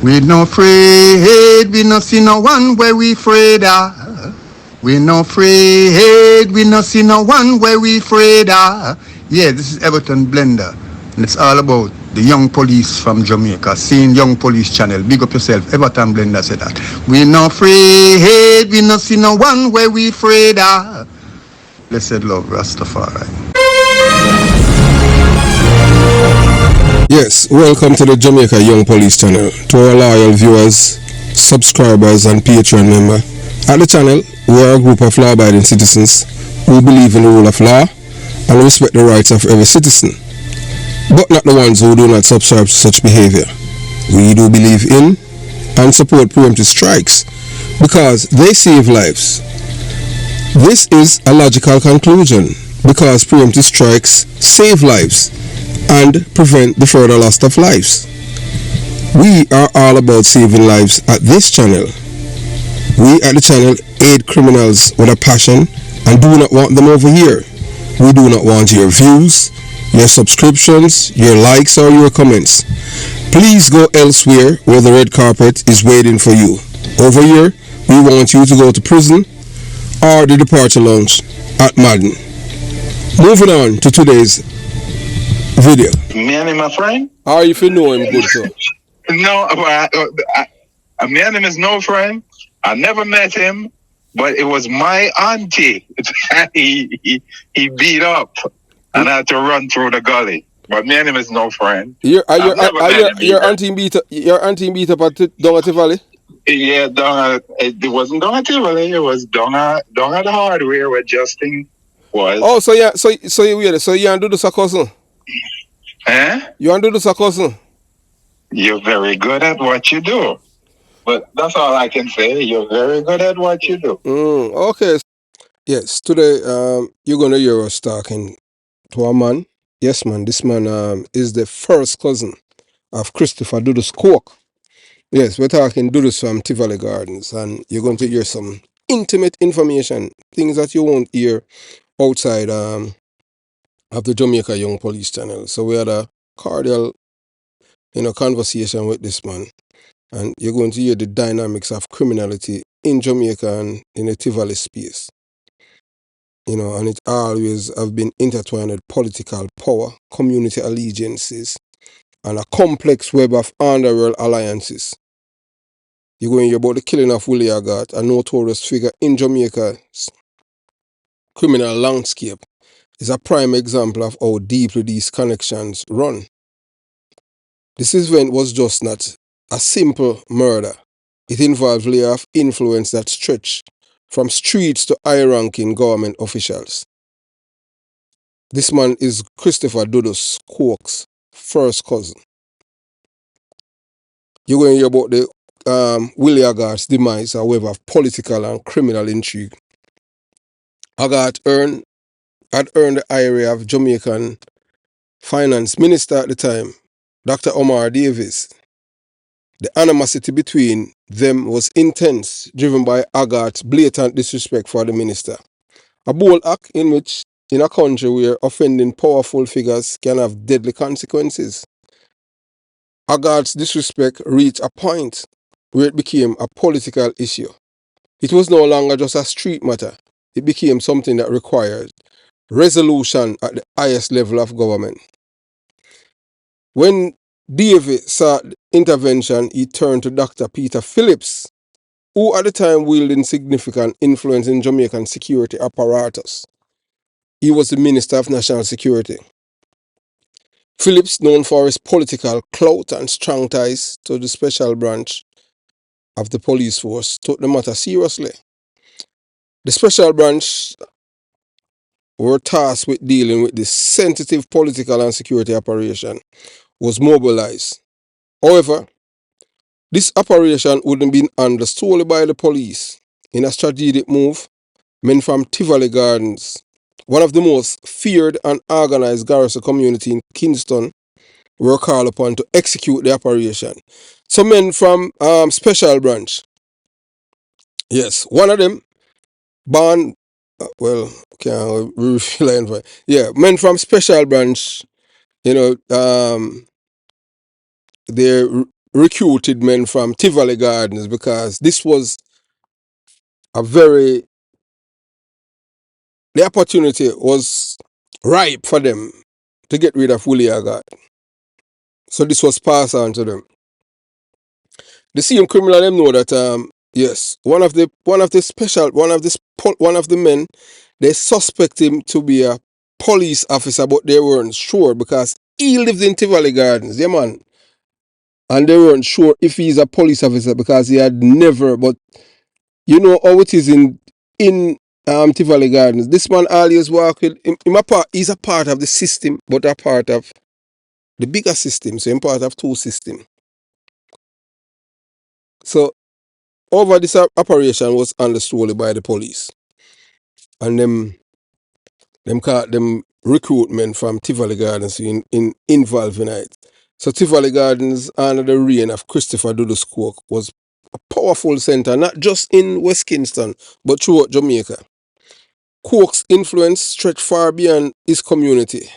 We no afraid, we no see no one where we afraid of. We no afraid, we no see no one where we afraid of. Yeah, this is Everton Blender, and it's all about the young police from Jamaica. Seeing Young Police Channel. Big up yourself, Everton Blender said that. We no afraid, we no see no one where we afraid of. Blessed love, Rastafari. Yes, welcome to the Jamaica Young Police Channel. To our loyal viewers, subscribers and Patreon member. At the channel, we are a group of law-abiding citizens who believe in the rule of law and respect the rights of every citizen, but not the ones who do not subscribe to such behavior. We do believe in and support preemptive strikes because they save lives. This is a logical conclusion because preemptive strikes save lives and prevent the further loss of lives. We are all about saving lives at this channel. We at the channel aid criminals with a passion and do not want them over here. We do not want your views, your subscriptions, your likes or your comments. Please go elsewhere where the red carpet is waiting for you. Over here, we want you to go to prison or the departure lounge at Madden. Moving on to today's video. Me my friend? How if you know him good too? No, my name is no friend. I never met him, but it was my auntie. he beat up and I had to run through the gully. But my name is no friend. Your auntie beat up at down at the valley? Yeah, it wasn't down at Tivoli, it was down at the hardware where Justin was. Oh, so you do this a cousin? Eh? You do this a cousin? You're very good at what you do. But that's all I can say. You're very good at what you do. Okay. Yes, today you're gonna hear us talking to a man. Yes, man. This man is the first cousin of Christopher Dudus Cook. Yes, we're talking Dudus from Tivoli Gardens, and you're going to hear some intimate information, things that you won't hear outside of the Jamaica Young Police Channel. So we had a cordial, conversation with this man, and you're going to hear the dynamics of criminality in Jamaica and in the Tivoli space. And it always have been intertwined with political power, community allegiances, and a complex web of underworld alliances. You're going to hear about the killing of Willie, a notorious figure in Jamaica's criminal landscape. Is a prime example of how deeply these connections run. This event was just not a simple murder. It involved layers of influence that stretch from streets to high-ranking government officials. This man is Christopher Dudus Cook's first cousin. You're going to hear about the Willie Hoggart's demise, however, of political and criminal intrigue. Hoggart had earned the ire of Jamaican finance minister at the time, Dr. Omar Davis. The animosity between them was intense, driven by Hoggart's blatant disrespect for the minister. A bold act in a country where offending powerful figures can have deadly consequences. Hoggart's disrespect reached a point where it became a political issue. It was no longer just a street matter. It became something that required resolution at the highest level of government. When David saw the intervention, he turned to Dr. Peter Phillips, who at the time wielded significant influence in Jamaican security apparatus. He was the Minister of National Security. Phillips, known for his political clout and strong ties to the special branch of the police force, took the matter seriously. The special branch were tasked with dealing with this sensitive political and security operation was mobilized. However, this operation wouldn't be handled solely by the police. In a strategic move, men from Tivoli Gardens, one of the most feared and organized garrison community in Kingston, were called upon to execute the operation. So men from Special Branch, yes, one of them, men from Special Branch, they're recruited men from Tivoli Gardens because this was the opportunity was ripe for them to get rid of Willie Hoggart. So this was passed on to them. The same criminal them know that yes, one of the men, they suspect him to be a police officer, but they weren't sure because he lived in Tivoli Gardens, yeah man. And they weren't sure if he's a police officer because he had never, but you know how it is in Tivoli Gardens. This man always walk with him, he's a part of the system, but a part of the bigger system, so I'm part of two systems. So over this operation was understood by the police. And them caught them recruitment from Tivoli Gardens in involved in it. So Tivoli Gardens under the reign of Christopher Dudus Cook was a powerful center, not just in West Kingston, but throughout Jamaica. Cook's influence stretched far beyond his community.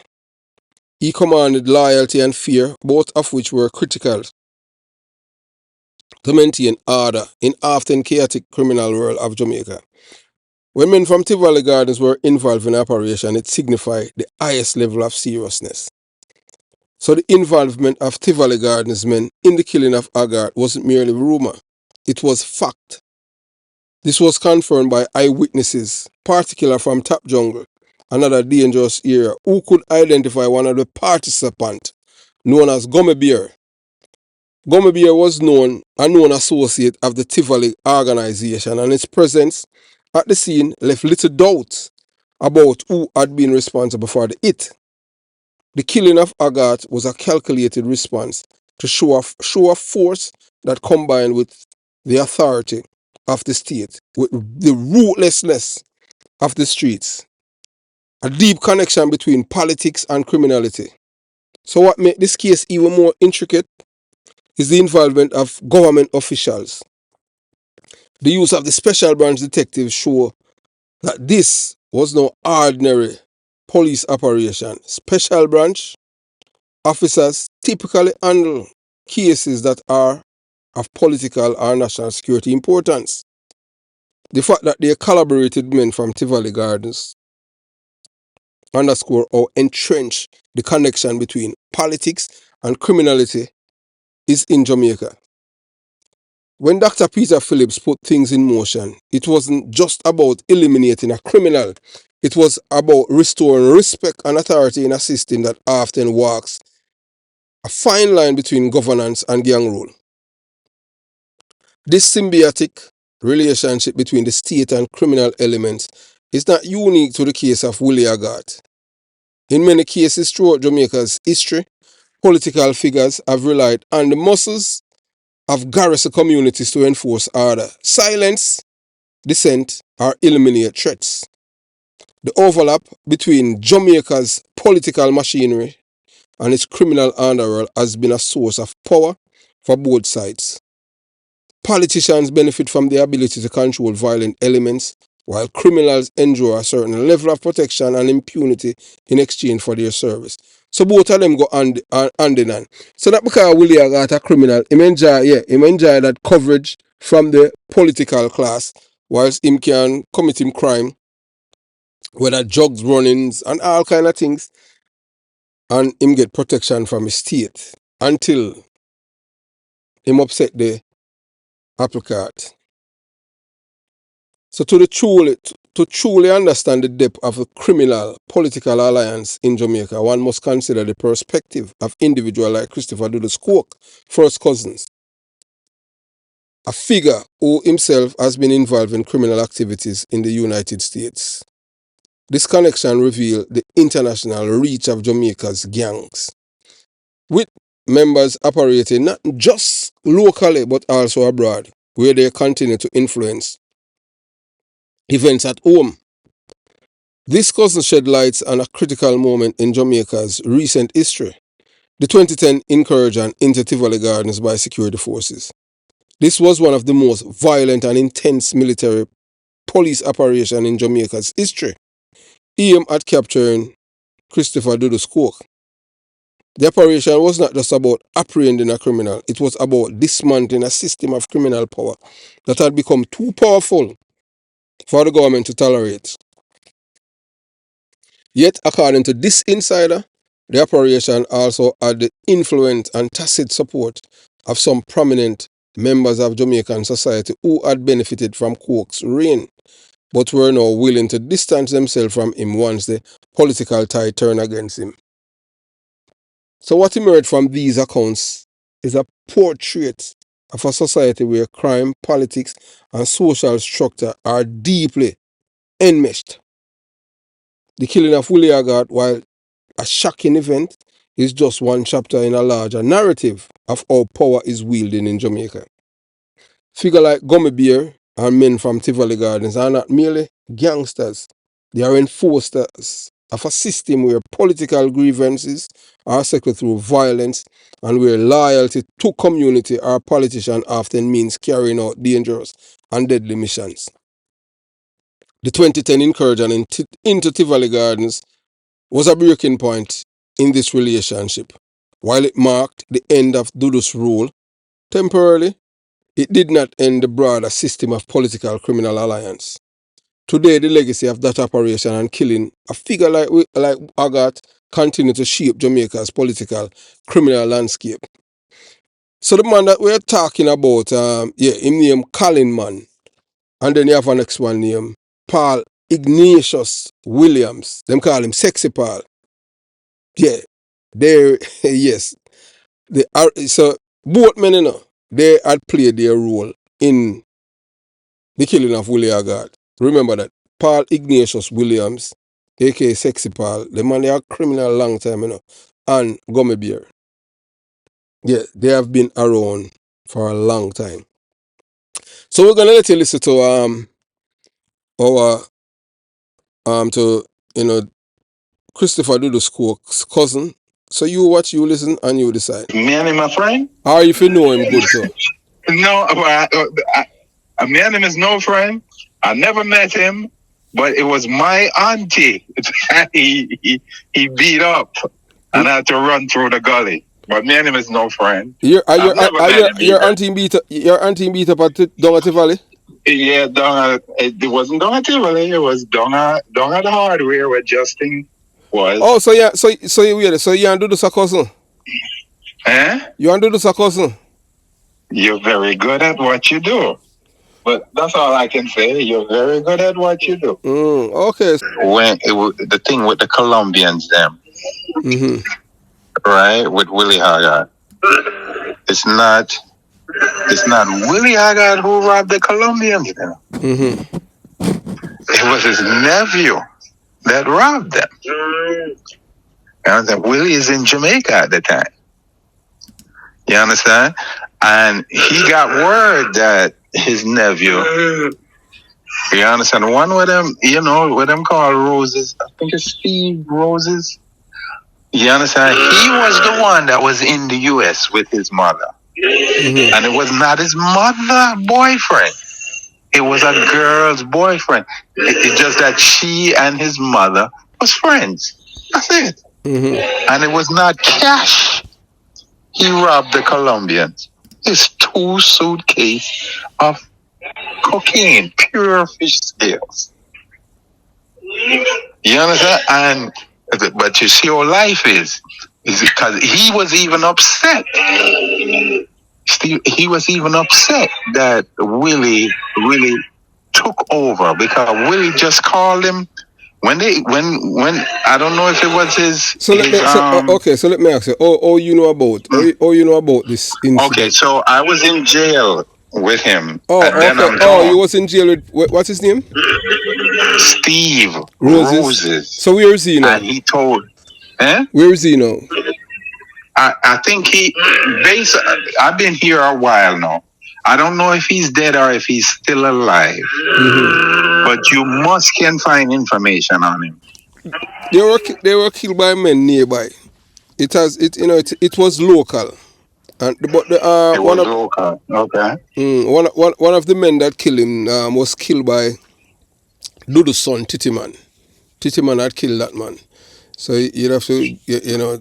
He commanded loyalty and fear, both of which were critical to maintain order in often chaotic criminal world of Jamaica. When men from Tivoli Gardens were involved in operation, it signified the highest level of seriousness. So the involvement of Tivoli Gardens men in the killing of Hoggart wasn't merely rumor, it was fact. This was confirmed by eyewitnesses, particularly from Top Jungle, another dangerous area, who could identify one of the participants, known as Gummy Bear. Gummy Bear was a known associate of the Tivoli organization, and its presence at the scene left little doubt about who had been responsible for the hit. The killing of Hoggart was a calculated response to show of force that combined with the authority of the state, with the ruthlessness of the streets, a deep connection between politics and criminality. So what made this case even more intricate is the involvement of government officials. The use of the special branch detectives show that this was no ordinary police operation. Special branch officers typically handle cases that are of political or national security importance. The fact that they collaborated men from Tivoli Gardens underscore or entrench the connection between politics and criminality is in Jamaica. When Dr. Peter Phillips put things in motion, it wasn't just about eliminating a criminal. It was about restoring respect and authority in a system that often walks a fine line between governance and gang rule. This symbiotic relationship between the state and criminal elements is not unique to the case of Willie Hoggart. In many cases throughout Jamaica's history, political figures have relied on the muscles of garrison communities to enforce order, silence dissent, or eliminate threats. The overlap between Jamaica's political machinery and its criminal underworld has been a source of power for both sides. Politicians benefit from the ability to control violent elements, while criminals enjoy a certain level of protection and impunity in exchange for their service. So both of them go hand in hand. So that because Willie got a criminal, he enjoy that coverage from the political class, whilst him can commit him crime, whether drugs runnings and all kind of things, and him get protection from his state until him upset the apple cart. So to truly understand the depth of a criminal political alliance in Jamaica, one must consider the perspective of individuals like Christopher Dudus Cook, first cousins, a figure who himself has been involved in criminal activities in the United States. This connection reveals the international reach of Jamaica's gangs, with members operating not just locally but also abroad, where they continue to influence events at home. This cousin shed light on a critical moment in Jamaica's recent history, the 2010 incursion into Tivoli Gardens by security forces. This was one of the most violent and intense military police operations in Jamaica's history, aimed at capturing Christopher Dudus Cook. The operation was not just about apprehending a criminal, it was about dismantling a system of criminal power that had become too powerful for the government to tolerate. Yet, according to this insider, the operation also had the influence and tacit support of some prominent members of Jamaican society who had benefited from Coke's reign, but were now willing to distance themselves from him once the political tide turned against him. So what emerged from these accounts is a portrait of a society where crime, politics, and social structure are deeply enmeshed. The killing of Willie Hoggart, while a shocking event, is just one chapter in a larger narrative of how power is wielded in Jamaica. Figures like Gummy Bear and men from Tivoli Gardens are not merely gangsters, they are enforcers of a system where political grievances are settled through violence and where loyalty to community or politician often means carrying out dangerous and deadly missions. The 2010 incursion into Tivoli Gardens was a breaking point in this relationship. While it marked the end of Dudu's rule, temporarily, it did not end the broader system of political criminal alliance. Today, the legacy of that operation and killing a figure like Hoggart continue to shape Jamaica's political criminal landscape. So the man that we're talking about, him named Colin Man, and then you have a next one named Paul Ignatius Williams. Them call him Sexy Paul. Yeah, they yes. So both men, they had played their role in the killing of Willie Hoggart. Remember that. Paul Ignatius Williams, aka Sexy Paul, the man they are criminal a long time, and Gummy Bear. Yeah, they have been around for a long time. So we're gonna let you listen to our Christopher Dudu's cousin. So you watch, you listen, and you decide. Me and him, my friend? Or if you know him good too. No, me and him is no friend. I never met him, but it was my auntie that he beat up and had to run through the gully. But me and him is no friend. Your auntie beat up down at the valley? Yeah, it wasn't down at Tivoli. It was down at the hardware where Justin was. Oh, so you and Dudu's a cousin? Eh? You and Dudu's a cousin? You're very good at what you do. But that's all I can say. You're very good at what you do. Okay. When the thing with the Colombians, them, right, with Willie Hoggart, it's not Willie Hoggart who robbed the Colombians. It was his nephew that robbed them. And Willie is in Jamaica at the time. You understand? And he got word that his nephew, you understand, one of them, what them called Roses, I think it's Steve Roses. You understand? He was the one that was in the US with his mother. And it was not his mother boyfriend. It was a girl's boyfriend. It's just that she and his mother was friends. That's it. And it was not cash. He robbed the Colombians. His 2 suitcases of cocaine, pure fish scales. You understand? But you see how life is because he was even upset. He was even upset that Willie really took over because Willie just called him when I don't know if it was his. So let me ask you. Oh, you know about this incident? Okay, so I was in jail with him. You was in jail with what's his name? Steve Roses. So where is he now? And he told, where is he now? I think I've been here a while now. I don't know if he's dead or if he's still alive. But you can find information on him. They were killed by men nearby. It was local. And local. Okay. One of the men that killed him was killed by Dudu's son, Titiman. Titiman had killed that man. So you'd have to,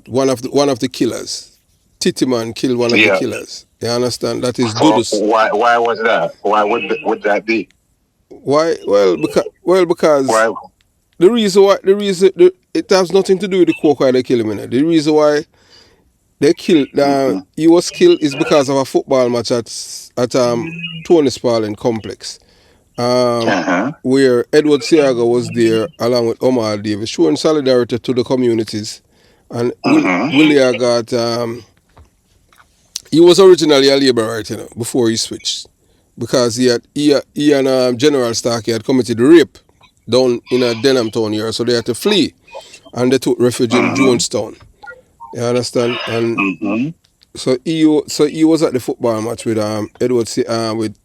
one of the killers, Titty Man killed one of the killers. You understand? That is Dudus. Why was that? Why would that be? Why? Because Why? it has nothing to do with the coke why they kill him. The reason why they killed he was killed is because of a football match at Tony Spalding complex. Where Edward Seaga was there along with Omar Davis, showing solidarity to the communities. And Willie got, he was originally a laborer, before he switched. Because he and General Starkey had committed rape down in a Denham town here, so they had to flee. And they took refuge in Jonestown. You understand? And so he was at the football match with Edward with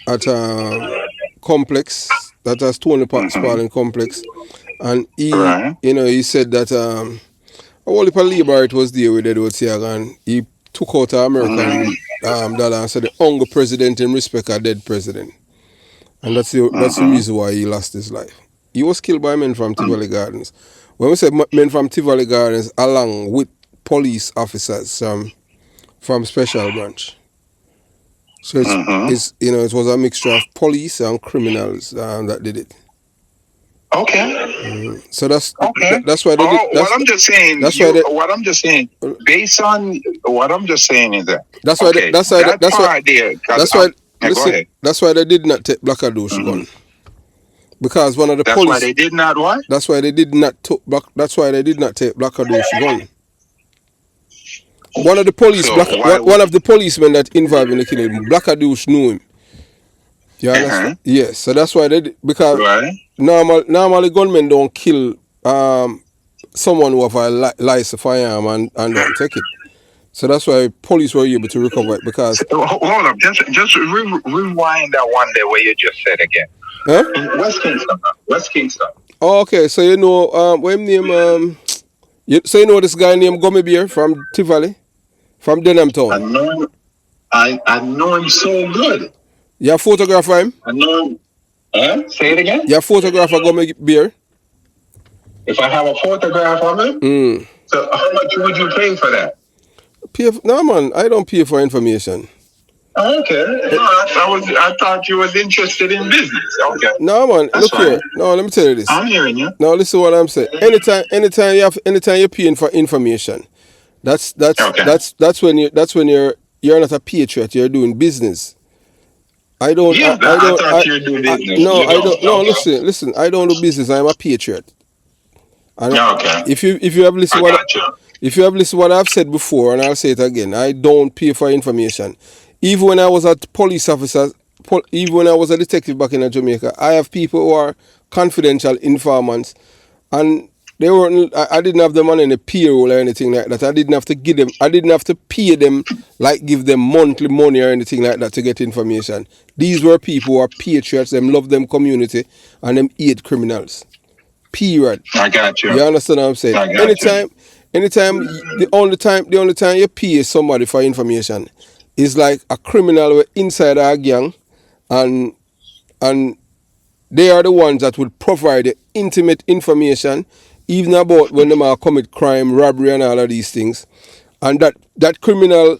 at complex that has Tony Spalding complex, and he said that a whole heap of labor it was there with Edward Seaga, and he took out an American dollar and said the hungry president in respect a dead president, and that's the reason why he lost his life. He was killed by men from Tivoli Gardens. When we say men from Tivoli Gardens, along with police officers from Special Branch. So it's it was a mixture of police and criminals that did it. Okay. So that's why they did. What I'm just saying. What I'm just saying. Based on what I'm just saying is that. That's why. That's why. That's why they did not take Blackadosh gun. Because one of the police. That's why they did not what? That's why they did not That's why they did not take Blackadosh gun. One of the police, one of the policemen that involved in the killing, Blackadosh knew him. You understand? Yes. So that's why they did, because normally gunmen don't kill someone who have a license firearm and don't take it. So that's why police were able to recover it because. Hold up, just rewind that one day where you just said again. Huh? West Kingston. Oh, okay. So what name so you know this guy named Gummy Bear from Tivoli, from Denham Town. I know him so good. You have photograph of him? I know him. Say it again. You have photograph of Gummy Bear? If I have a photograph of him, so how much would you pay for that? No, man, I don't pay for information. Okay. No, I thought you was interested in business. Okay. No, man. Look here. No, let me tell you this. I'm hearing you. No, listen to what I'm saying. Anytime you're paying for information, that's when you're not a patriot. You're doing business. I don't. Yeah, I thought you were doing business. No, I don't. No, listen. I don't do business. I'm a patriot. And if you have listened to what I've said before, and I'll say it again, I don't pay for information. Even when I was at police officers, even when I was a detective back in Jamaica, I have people who are confidential informants, and they weren't. I didn't have them on any payroll or anything like that. I didn't have to give them. I didn't have to pay them, like give them monthly money or anything like that to get information. These were people who are patriots. Them love them community, and them hate criminals. Period. I got you. You understand what I'm saying? Anytime, the only time you pay somebody for information is like a criminal inside our gang, and they are the ones that will provide the intimate information, even about when they commit crime, robbery, and all of these things, and that criminal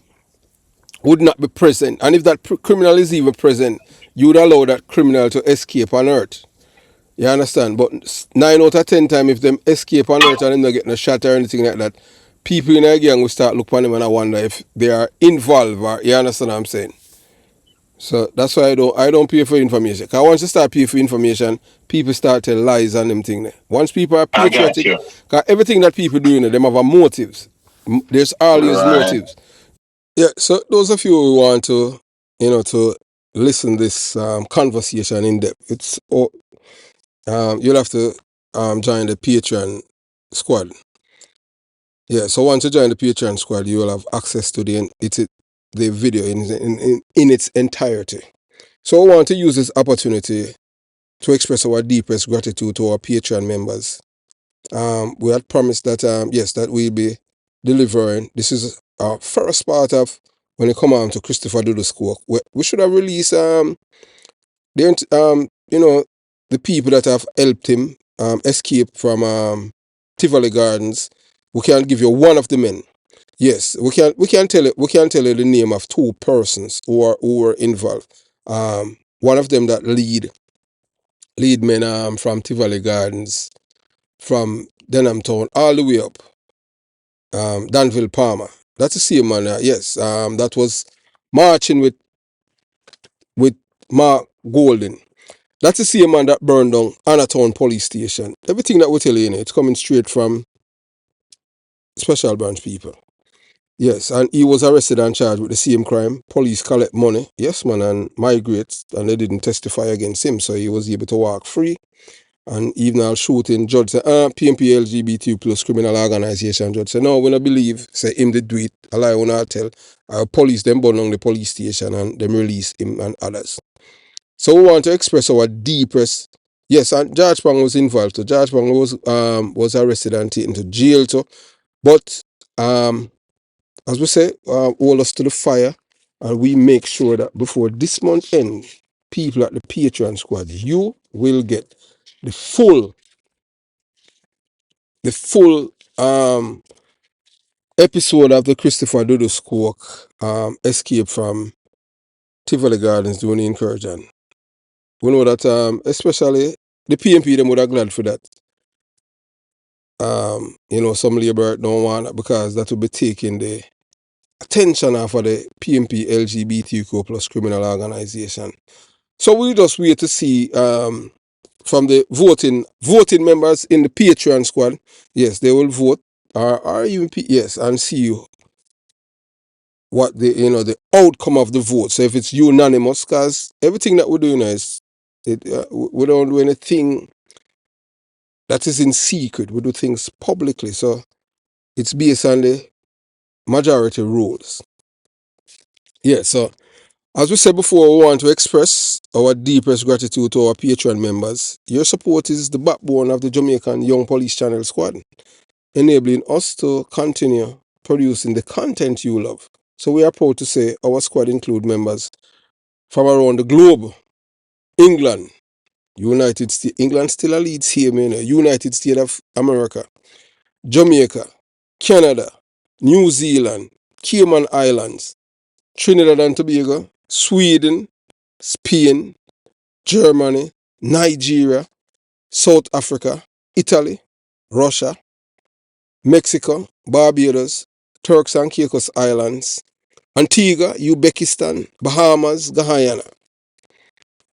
would not be present. And if that criminal is even present, you would allow that criminal to escape on earth. You understand? But 9 out of 10 times, if them escape on earth and them not getting a shot or anything like that, people in a gang will start looking at them and I wonder if they are involved. Or, you understand what I'm saying? So that's why I don't pay for information. Because once you start paying for information, people start telling lies and them things. Once people are patriotic, because everything that people do, them have a motives. There's always motives. Yeah. So those of you who want to, to listen this conversation in depth, it's you'll have to join the Patreon squad. Yeah, so once you join the Patreon squad, you will have access to the video in its entirety. So I want to use this opportunity to express our deepest gratitude to our Patreon members. We had promised that yes, that we'll be delivering. This is our first part of when it come on to Christopher Do the Squawk. We should have released the people that have helped him escape from Tivoli Gardens. We can give you one of the men. Yes, we can tell you the name of two persons who were involved. One of them that lead men from Tivoli Gardens, from Denham Town all the way up. Danville Palmer. That's the same man. Yes. That was marching with Mark Golden. That's the same man that burned down Anatown Police Station. Everything that we tell you, it's coming straight from Special Branch people. Yes, and he was arrested and charged with the same crime. Police collect money, yes man, and migrate, and they didn't testify against him, so he was able to walk free. And even al shooting, judge said, PMP LGBT plus criminal organization. Judge said, no, we don't believe, say him did do it. A lie when I tell. Police them burn down the police station and them release him and others. So we want to express our deepest. Yes, and George Pang was involved. So George Pang was arrested and taken to jail too. But as we say, hold us to the fire, and we make sure that before this month end, people at the Patreon squad, you will get the full episode of the Christopher Doodle Squawk escape from Tivoli Gardens during the incursion. We know that especially the PMP them would have glad for that. Some labor don't want that because that will be taking the attention off of the PMP LGBTQ plus criminal organization. So we just wait to see from the voting members in the Patreon squad. Yes, they will vote or even yes, and see what the outcome of the vote. So if it's unanimous, because everything that we're doing is we don't do anything that is in secret. We do things publicly. So it's based on the majority rules. Yeah, so as we said before, we want to express our deepest gratitude to our Patreon members. Your support is the backbone of the Jamaican Young Police Channel Squad, enabling us to continue producing the content you love. So we are proud to say our squad include members from around the globe. England, United States, England still leads here, man. United States of America, Jamaica, Canada, New Zealand, Cayman Islands, Trinidad and Tobago, Sweden, Spain, Germany, Nigeria, South Africa, Italy, Russia, Mexico, Barbados, Turks and Caicos Islands, Antigua, Uzbekistan, Bahamas, Guyana.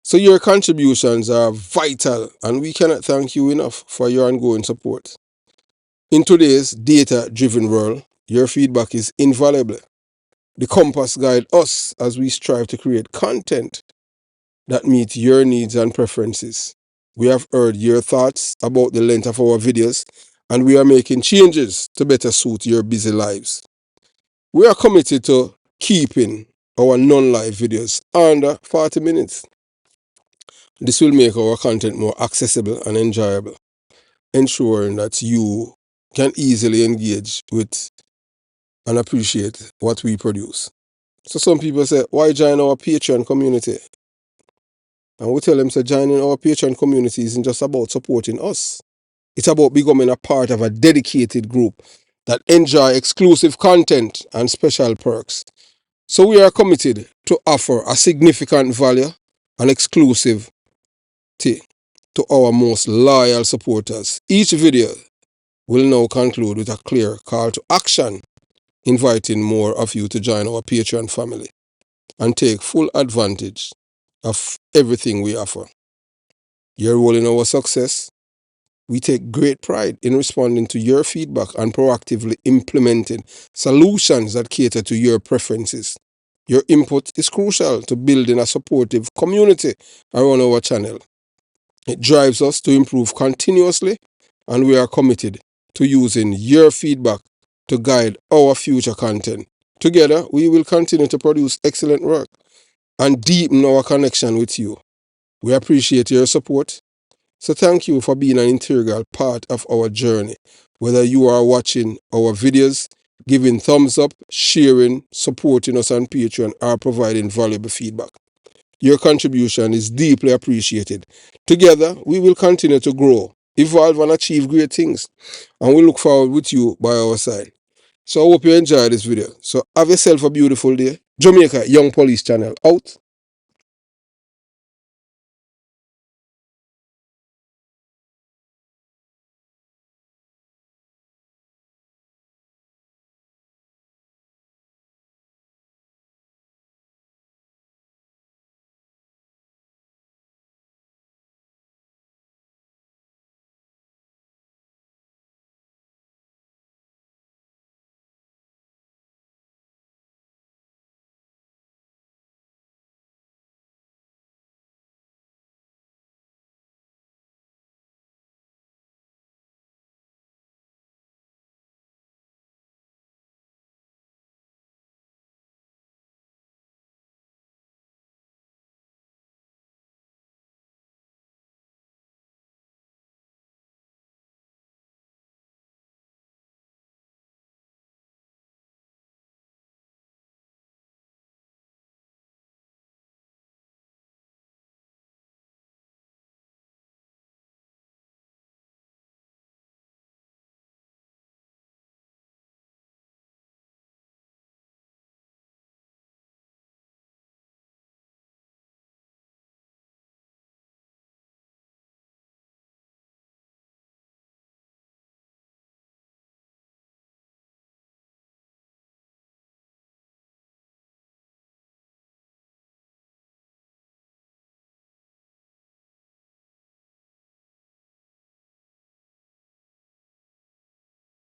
So your contributions are vital, and we cannot thank you enough for your ongoing support. In today's data-driven world, your feedback is invaluable. The compass guides us as we strive to create content that meets your needs and preferences. We have heard your thoughts about the length of our videos, and we are making changes to better suit your busy lives. We are committed to keeping our non-live videos under 40 minutes. This will make our content more accessible and enjoyable, ensuring that you can easily engage with and appreciate what we produce. So some people say, why join our Patreon community? And we tell them, so joining our Patreon community isn't just about supporting us. It's about becoming a part of a dedicated group that enjoy exclusive content and special perks. So we are committed to offer a significant value and exclusive to our most loyal supporters. Each video will now conclude with a clear call to action, inviting more of you to join our Patreon family and take full advantage of everything we offer. Your role in our success. We take great pride in responding to your feedback and proactively implementing solutions that cater to your preferences. Your input is crucial to building a supportive community around our channel. It drives us to improve continuously, and we are committed to using your feedback to guide our future content. Together, we will continue to produce excellent work and deepen our connection with you. We appreciate your support. So thank you for being an integral part of our journey. Whether you are watching our videos, giving thumbs up, sharing, supporting us on Patreon, or providing valuable feedback. Your contribution is deeply appreciated. Together, we will continue to grow evolve and achieve great things. And we look forward with you by our side. So I hope you enjoy this video. So have yourself a beautiful day. Jamaica Young Police Channel out.